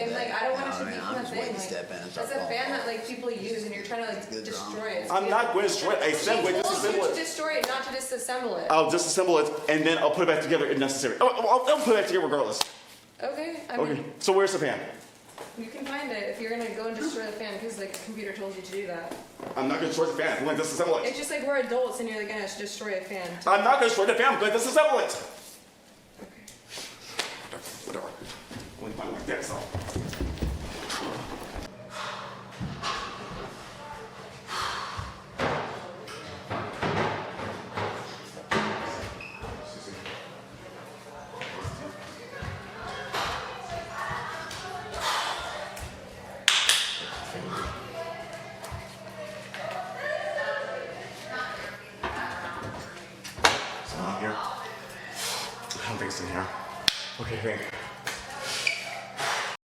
And like, I don't want it to become a I'm just thing. waiting to Like, step in and start that's a falling fan that off. like people use, and you're trying to like destroy it. I'm not going to destroy it. I said we're She told you disassemble to it. destroy it, not to disassemble it. I'll disassemble it and then I'll put it back together if necessary. I'll put it back together regardless. Okay. I mean, Okay. So where's the fan? you can find it if you're gonna go and destroy the fan because like the computer told you to do that. I'm not going to destroy the fan. I'm going to disassemble it. It's just like we're adults and you're like gonna destroy a fan. I'm not going to destroy the fan. I'm going to disassemble it. Okay. Whatever. Let me find my deck cell. It's not here. I don't think it's in here. Okay, hey.